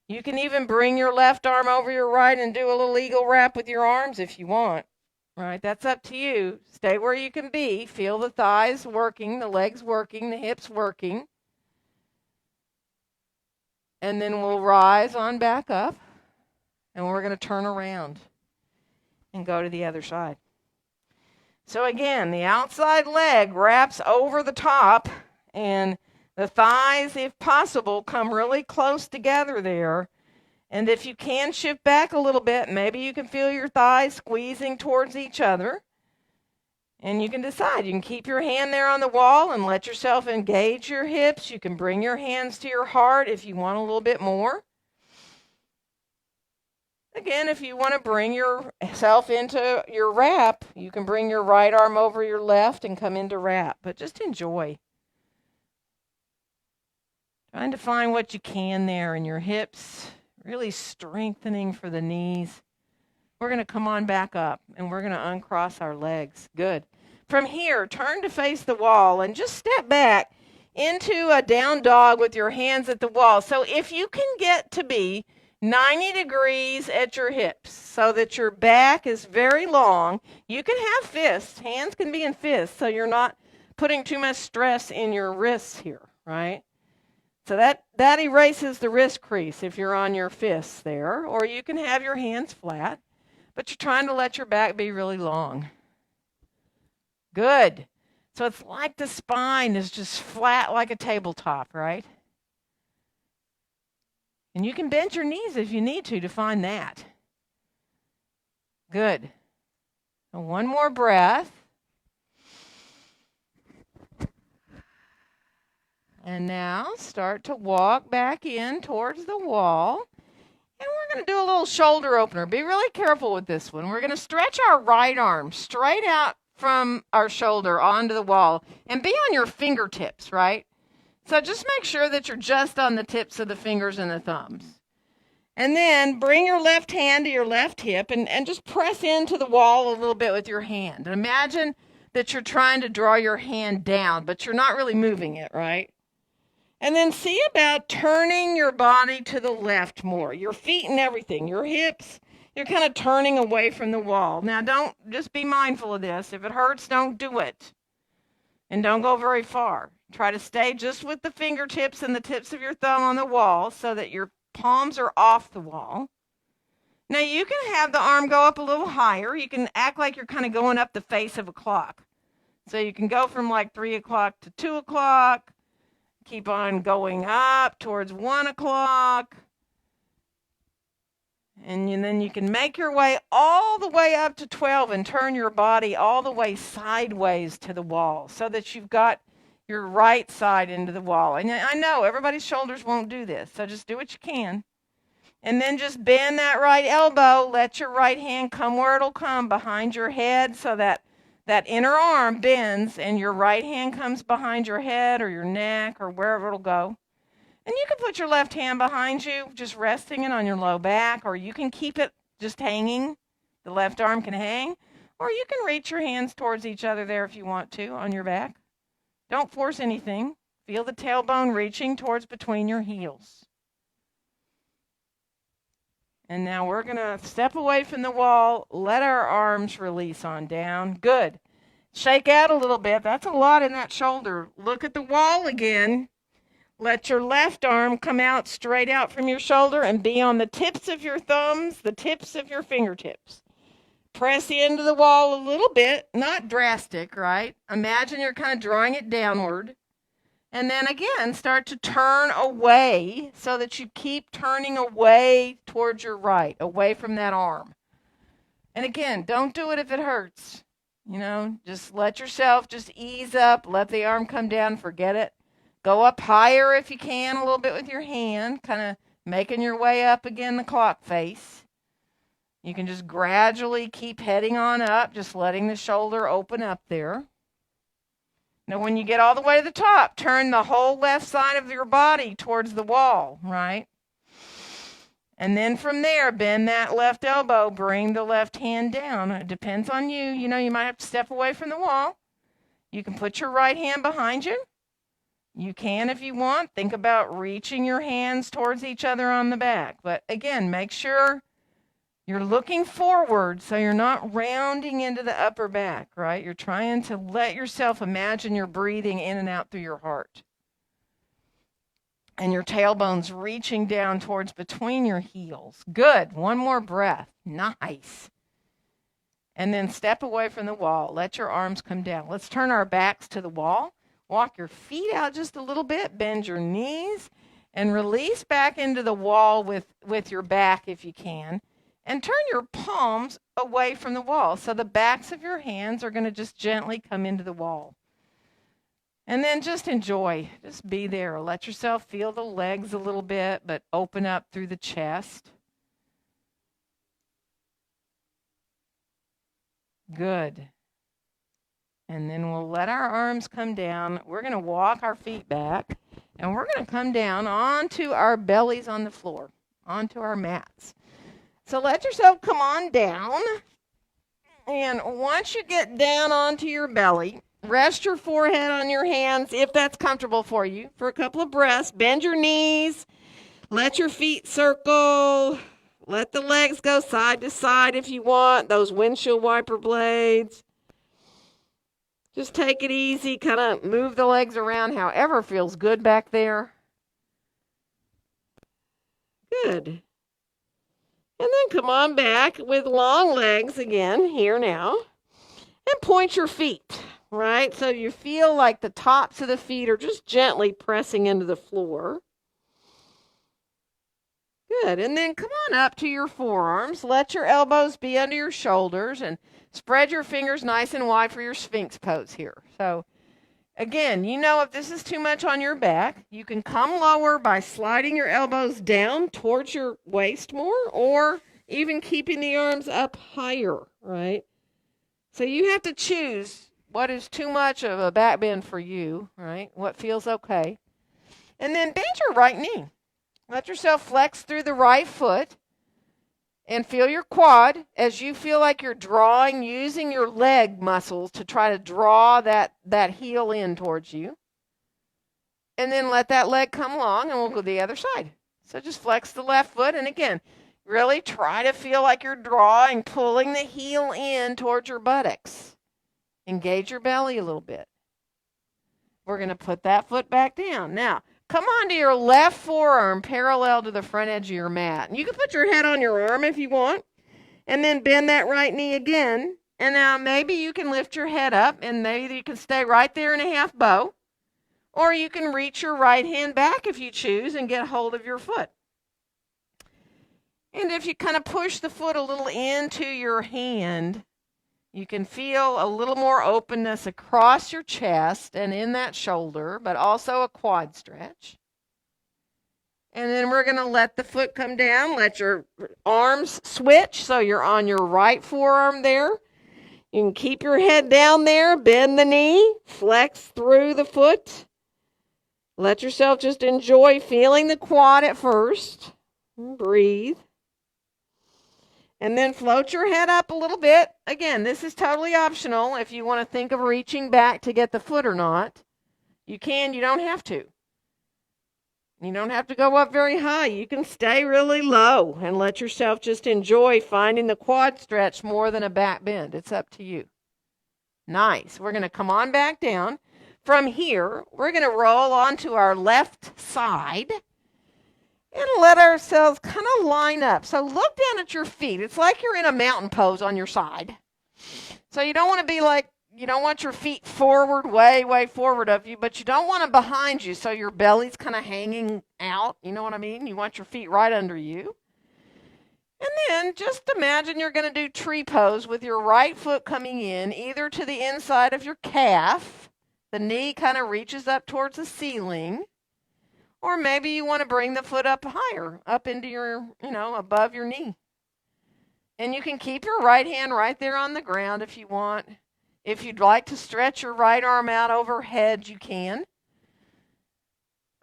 You can even bring your left arm over your right and do a little eagle wrap with your arms if you want. Right, that's up to you. Stay where you can be. Feel the thighs working, the legs working, the hips working. And then we'll rise on back up. And we're going to turn around and go to the other side. So again, the outside leg wraps over the top. And the thighs, if possible, come really close together there. And if you can shift back a little bit, maybe you can feel your thighs squeezing towards each other. And you can decide. You can keep your hand there on the wall and let yourself engage your hips. You can bring your hands to your heart if you want a little bit more. Again, if you want to bring yourself into your wrap, you can bring your right arm over your left and come into wrap. But just enjoy. Trying to find what you can there in your hips. Really strengthening for the knees. We're going to come on back up and we're going to uncross our legs. Good. From here, turn to face the wall and just step back into a down dog with your hands at the wall. So if you can get to be 90 degrees at your hips so that your back is very long, you can have fists. Hands can be in fists so you're not putting too much stress in your wrists here, right? So that erases the wrist crease if you're on your fists there. Or you can have your hands flat, but you're trying to let your back be really long. Good. So it's like the spine is just flat like a tabletop, right? And you can bend your knees if you need to find that. Good. And one more breath. And now start to walk back in towards the wall. And we're going to do a little shoulder opener. Be really careful with this one. We're going to stretch our right arm straight out from our shoulder onto the wall and be on your fingertips, right? So just make sure that you're just on the tips of the fingers and the thumbs. And then bring your left hand to your left hip and just press into the wall a little bit with your hand. And imagine that you're trying to draw your hand down, but you're not really moving it, right? And then see about turning your body to the left more. Your feet and everything, your hips, you're kind of turning away from the wall. Now, just be mindful of this. If it hurts, don't do it. And don't go very far. Try to stay just with the fingertips and the tips of your thumb on the wall so that your palms are off the wall. Now, you can have the arm go up a little higher. You can act like you're kind of going up the face of a clock. So you can go from like 3 o'clock to 2 o'clock. Keep on going up towards 1 o'clock. And then you can make your way all the way up to 12 and turn your body all the way sideways to the wall so that you've got your right side into the wall. And I know everybody's shoulders won't do this, so just do what you can. And then just bend that right elbow. Let your right hand come where it'll come, behind your head, so that inner arm bends and your right hand comes behind your head or your neck or wherever it'll go. And you can put your left hand behind you, just resting it on your low back, or you can keep it just hanging. The left arm can hang, or you can reach your hands towards each other there if you want to on your back. Don't force anything. Feel the tailbone reaching towards between your heels. And now we're going to step away from the wall, let our arms release on down. Good. Shake out a little bit. That's a lot in that shoulder. Look at the wall again. Let your left arm come out straight out from your shoulder and be on the tips of your thumbs, the tips of your fingertips. Press into the wall a little bit, not drastic, right? Imagine you're kind of drawing it downward. And then again, start to turn away so that you keep turning away towards your right, away from that arm. And again, don't do it if it hurts. Just let yourself just ease up, let the arm come down, forget it. Go up higher if you can, a little bit with your hand, kind of making your way up again the clock face. You can just gradually keep heading on up, just letting the shoulder open up there. Now, when you get all the way to the top, turn the whole left side of your body towards the wall, right? And then from there, bend that left elbow, bring the left hand down. It depends on you. You might have to step away from the wall. You can put your right hand behind you. You can, if you want, think about reaching your hands towards each other on the back. But again, make sure you're looking forward so you're not rounding into the upper back, right? You're trying to let yourself imagine you're breathing in and out through your heart. And your tailbone's reaching down towards between your heels. Good. One more breath. Nice. And then step away from the wall. Let your arms come down. Let's turn our backs to the wall. Walk your feet out just a little bit. Bend your knees. And release back into the wall with your back if you can. And turn your palms away from the wall. So the backs of your hands are going to just gently come into the wall. And then just enjoy. Just be there. Let yourself feel the legs a little bit, but open up through the chest. Good. And then we'll let our arms come down. We're going to walk our feet back. And we're going to come down onto our bellies on the floor, onto our mats. So let yourself come on down. And once you get down onto your belly, rest your forehead on your hands if that's comfortable for you for a couple of breaths. Bend your knees. Let your feet circle. Let the legs go side to side if you want. Those windshield wiper blades. Just take it easy. Kind of move the legs around however feels good back there. Good. And then come on back with long legs again here now. And point your feet, right? So you feel like the tops of the feet are just gently pressing into the floor. Good. And then come on up to your forearms. Let your elbows be under your shoulders and spread your fingers nice and wide for your Sphinx pose here. So again, if this is too much on your back, you can come lower by sliding your elbows down towards your waist more, or even keeping the arms up higher, right? So you have to choose what is too much of a back bend for you, right? What feels okay. And then bend your right knee. Let yourself flex through the right foot and feel your quad as you feel like you're drawing, using your leg muscles to try to draw that heel in towards you. And then let that leg come along and we'll go the other side. So just flex the left foot. And again, really try to feel like you're drawing, pulling the heel in towards your buttocks. Engage your belly a little bit. We're going to put that foot back down. Now, come onto your left forearm parallel to the front edge of your mat. And you can put your head on your arm if you want. And then bend that right knee again. And now maybe you can lift your head up and maybe you can stay right there in a half bow. Or you can reach your right hand back if you choose and get hold of your foot. And if you kind of push the foot a little into your hand, you can feel a little more openness across your chest and in that shoulder, but also a quad stretch. And then we're going to let the foot come down. Let your arms switch so you're on your right forearm there. You can keep your head down there, bend the knee, flex through the foot. Let yourself just enjoy feeling the quad at first. Breathe. And then float your head up a little bit. Again, this is totally optional. If you want to think of reaching back to get the foot or not, you can. You don't have to. You don't have to go up very high. You can stay really low and let yourself just enjoy finding the quad stretch more than a back bend. It's up to you. Nice. We're going to come on back down. From here, we're going to roll onto our left side and let ourselves kind of line up. So look down at your feet. It's like you're in a mountain pose on your side. So you don't want to be like, you don't want your feet forward, way, way forward of you, but you don't want them behind you so your belly's kind of hanging out. You know what I mean? You want your feet right under you. And then just imagine you're going to do tree pose with your right foot coming in, either to the inside of your calf. The knee kind of reaches up towards the ceiling. Or maybe you want to bring the foot up higher, up into your, above your knee. And you can keep your right hand right there on the ground if you want. If you'd like to stretch your right arm out overhead, you can.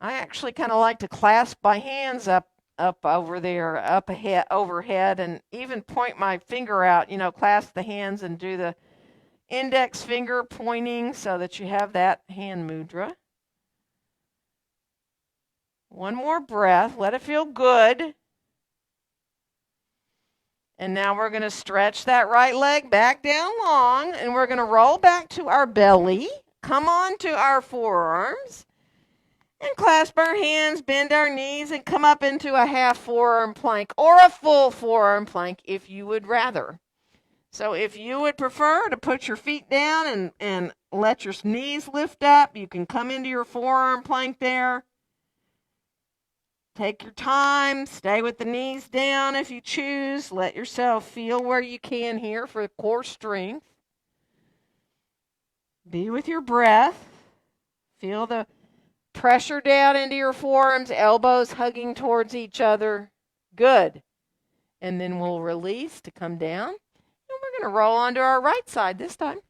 I actually kind of like to clasp my hands up over there, up ahead, overhead, and even point my finger out, clasp the hands and do the index finger pointing so that you have that hand mudra. One more breath. Let it feel good. And now we're going to stretch that right leg back down long, and we're going to roll back to our belly, come on to our forearms, and clasp our hands, bend our knees, and come up into a half forearm plank or a full forearm plank if you would rather. So if you would prefer to put your feet down and let your knees lift up, you can come into your forearm plank there. Take your time, stay with the knees down if you choose. Let yourself feel where you can here for core strength. Be with your breath. Feel the pressure down into your forearms, elbows hugging towards each other. Good. And then we'll release to come down. And we're going to roll onto our right side this time.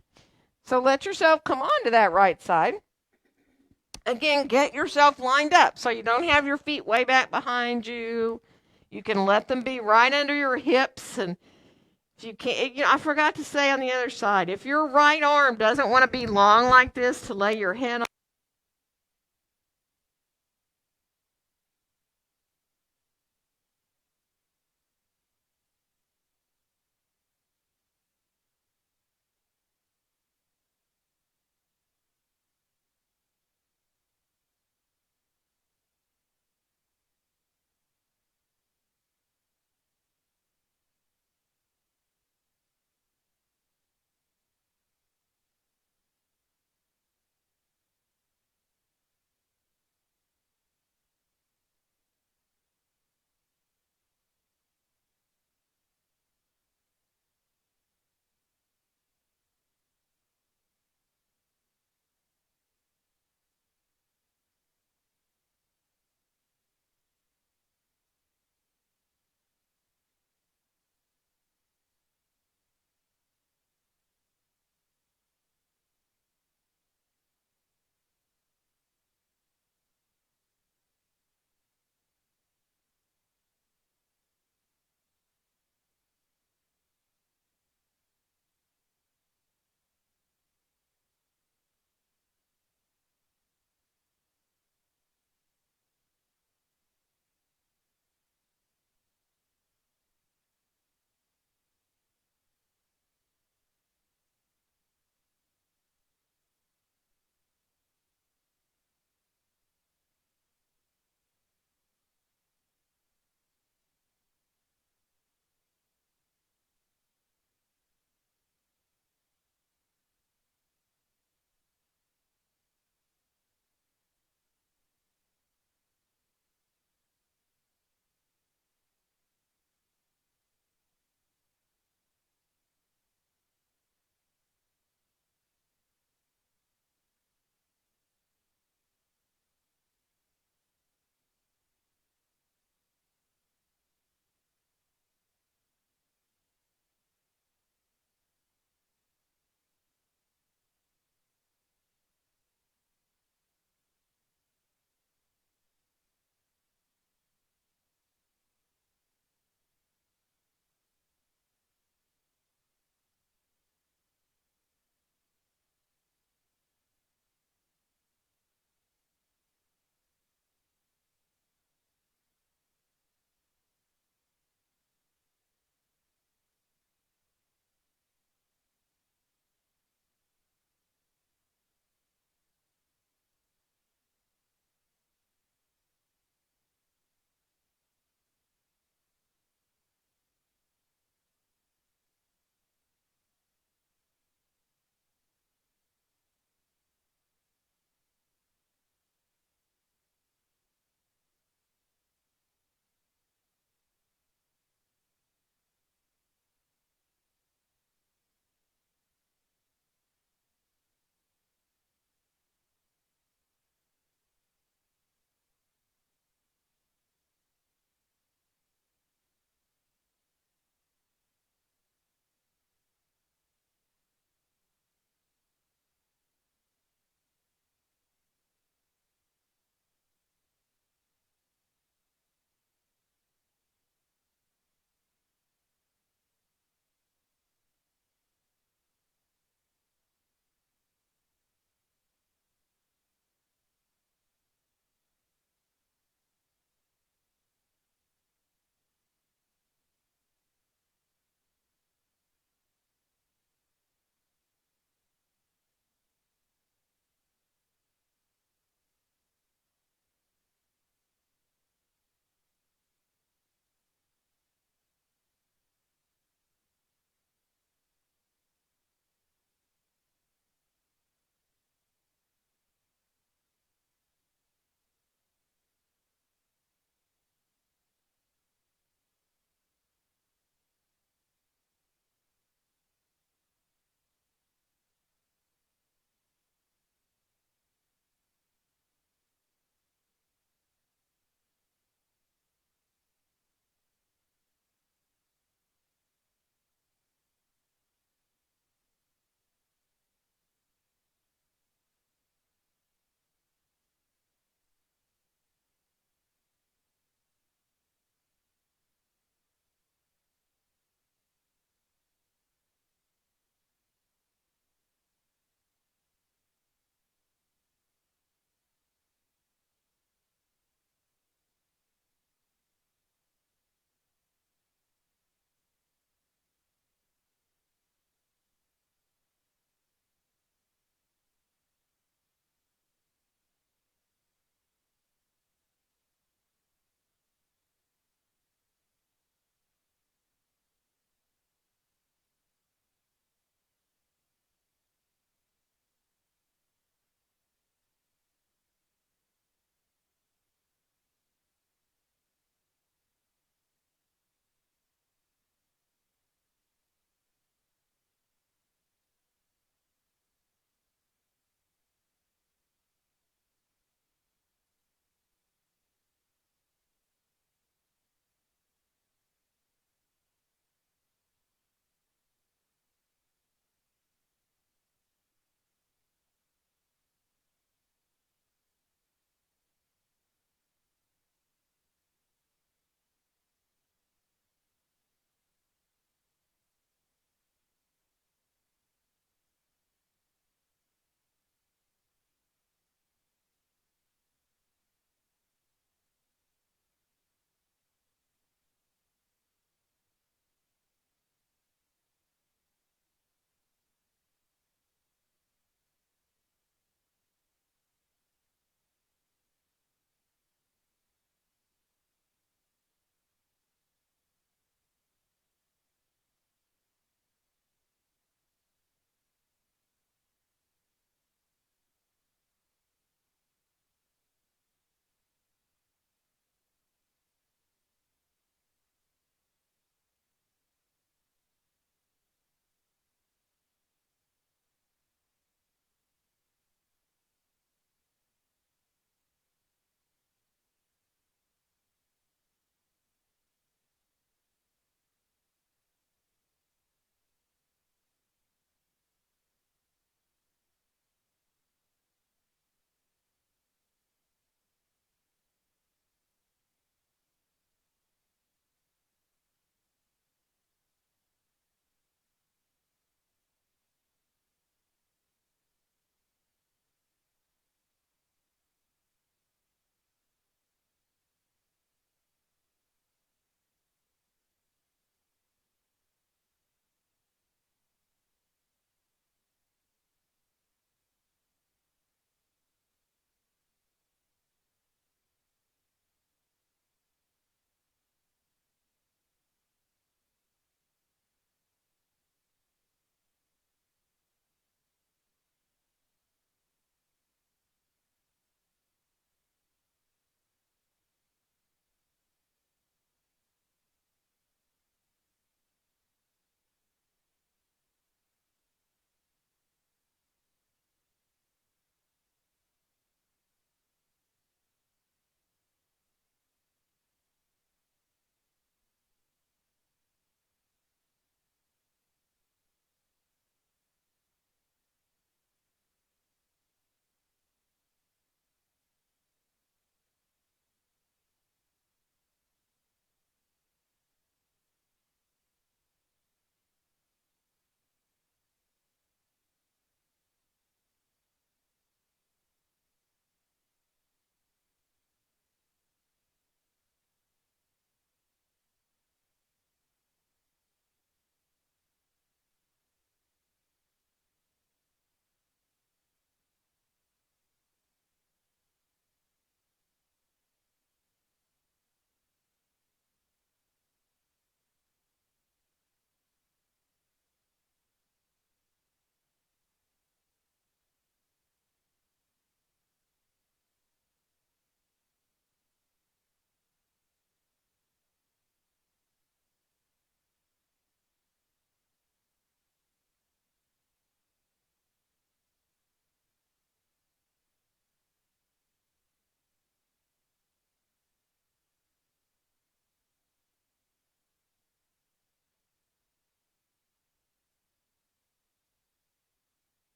So let yourself come onto that right side. Again, get yourself lined up so you don't have your feet way back behind you. You can let them be right under your hips. And if you can't, I forgot to say on the other side, if your right arm doesn't want to be long like this to lay your head on,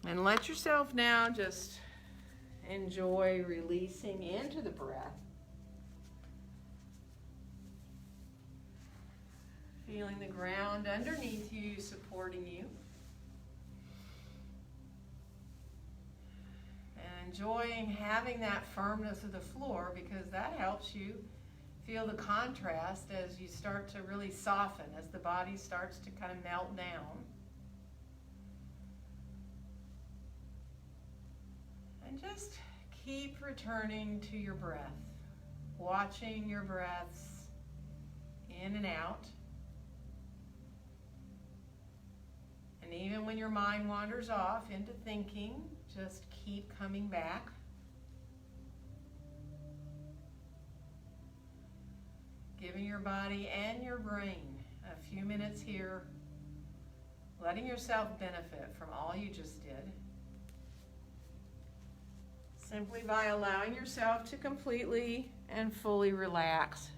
And let yourself now just enjoy releasing into the breath. Feeling the ground underneath you supporting you. And enjoying having that firmness of the floor, because that helps you feel the contrast as you start to really soften, as the body starts to kind of melt down. And just keep returning to your breath, watching your breaths in and out. And even when your mind wanders off into thinking, just keep coming back. Giving your body and your brain a few minutes here, letting yourself benefit from all you just did. Simply by allowing yourself to completely and fully relax.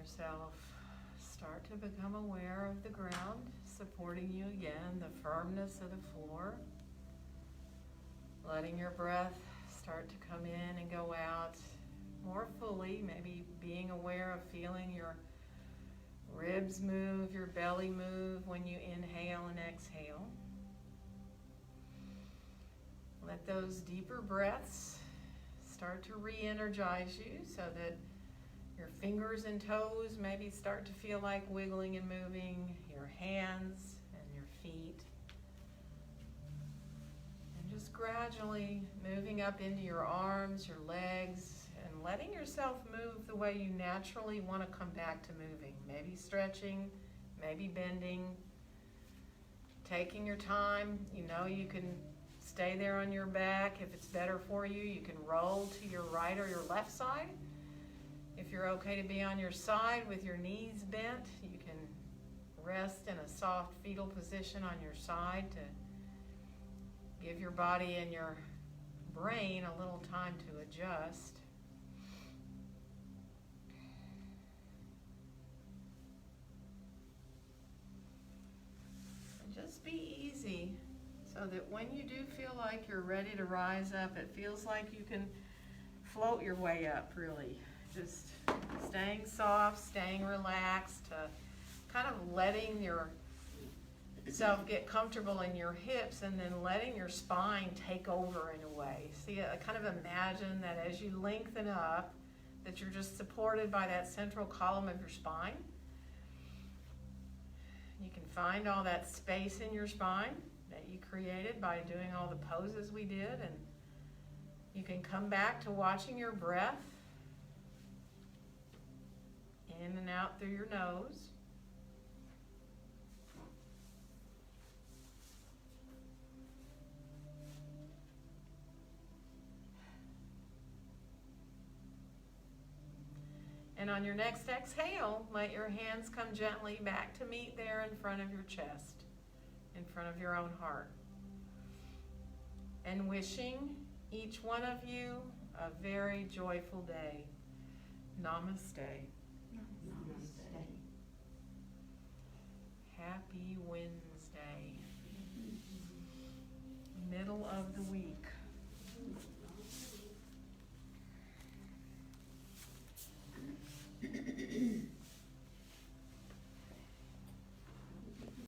yourself. Start to become aware of the ground supporting you again, the firmness of the floor. Letting your breath start to come in and go out more fully, maybe being aware of feeling your ribs move, your belly move when you inhale and exhale. Let those deeper breaths start to re-energize you so that your fingers and toes maybe start to feel like wiggling and moving, your hands and your feet. And just gradually moving up into your arms, your legs, and letting yourself move the way you naturally want to come back to moving. Maybe stretching, maybe bending, taking your time. You know you can stay there on your back. If it's better for you, you can roll to your right or your left side. If you're okay to be on your side with your knees bent, you can rest in a soft fetal position on your side to give your body and your brain a little time to adjust. And just be easy so that when you do feel like you're ready to rise up, it feels like you can float your way up, really. Just staying soft, staying relaxed, kind of letting yourself get comfortable in your hips and then letting your spine take over in a way. See, I kind of imagine that as you lengthen up, that you're just supported by that central column of your spine. You can find all that space in your spine that you created by doing all the poses we did, and you can come back to watching your breath in and out through your nose. And on your next exhale, let your hands come gently back to meet there in front of your chest, in front of your own heart. And wishing each one of you a very joyful day. Namaste. Namaste. Happy Wednesday.